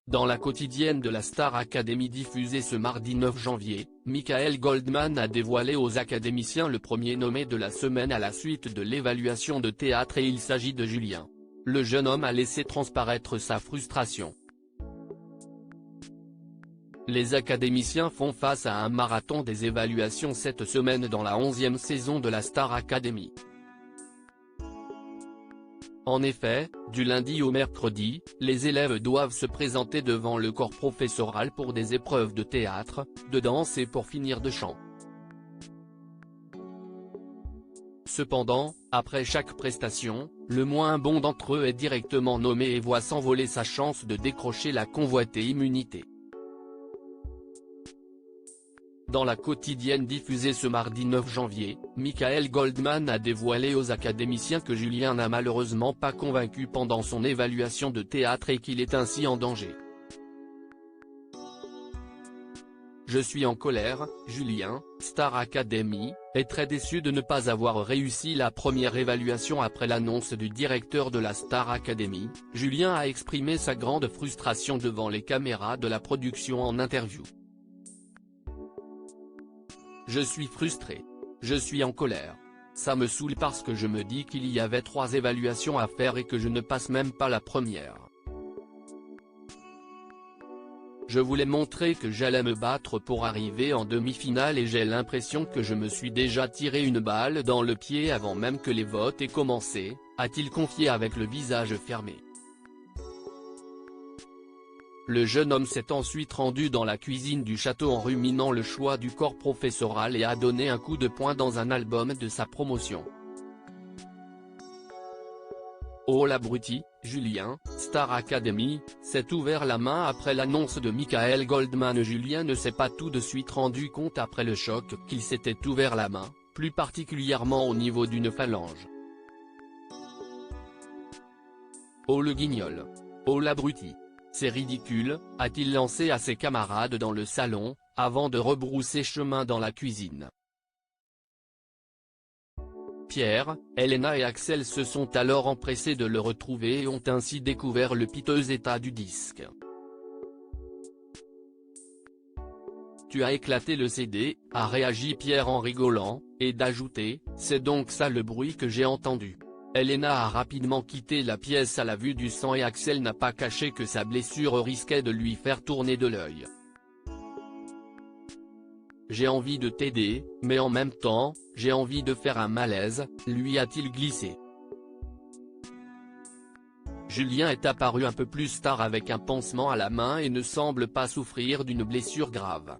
Dans la quotidienne de la Star Academy diffusée ce mardi 9 janvier, Michael Goldman a dévoilé aux académiciens le premier nommé de la semaine à la suite de l'évaluation de théâtre et il s'agit de Julien. Le jeune homme a laissé transparaître sa frustration. Les académiciens font face à un marathon des évaluations cette semaine dans la 11e saison de la Star Academy. En effet, du lundi au mercredi, les élèves doivent se présenter devant le corps professoral pour des épreuves de théâtre, de danse et pour finir de chant. Cependant, après chaque prestation, le moins bon d'entre eux est directement nommé et voit s'envoler sa chance de décrocher la convoitée immunité. Dans la quotidienne diffusée ce mardi 9 janvier, Michael Goldman a dévoilé aux académiciens que Julien n'a malheureusement pas convaincu pendant son évaluation de théâtre et qu'il est ainsi en danger. Je suis en colère, Julien, Star Academy, est très déçu de ne pas avoir réussi la première évaluation après l'annonce du directeur de la Star Academy. Julien a exprimé sa grande frustration devant les caméras de la production en interview. Je suis frustré. Je suis en colère. Ça me saoule parce que je me dis qu'il y avait 3 évaluations à faire et que je ne passe même pas la première. Je voulais montrer que j'allais me battre pour arriver en demi-finale et j'ai l'impression que je me suis déjà tiré une balle dans le pied avant même que les votes aient commencé, a-t-il confié avec le visage fermé. Le jeune homme s'est ensuite rendu dans la cuisine du château en ruminant le choix du corps professoral et a donné un coup de poing dans un album de sa promotion. Oh l'abruti, Julien, Star Academy, s'est ouvert la main après l'annonce de Michael Goldman. Julien ne s'est pas tout de suite rendu compte après le choc qu'il s'était ouvert la main, plus particulièrement au niveau d'une phalange. Oh le guignol. Oh l'abruti. C'est ridicule, a-t-il lancé à ses camarades dans le salon, avant de rebrousser chemin dans la cuisine. Pierre, Elena et Axel se sont alors empressés de le retrouver et ont ainsi découvert le piteux état du disque. Tu as éclaté le CD, a réagi Pierre en rigolant, et d'ajouter, c'est donc ça le bruit que j'ai entendu. Elena a rapidement quitté la pièce à la vue du sang et Axel n'a pas caché que sa blessure risquait de lui faire tourner de l'œil. J'ai envie de t'aider, mais en même temps, j'ai envie de faire un malaise, lui a-t-il glissé. Julien est apparu un peu plus tard avec un pansement à la main et ne semble pas souffrir d'une blessure grave.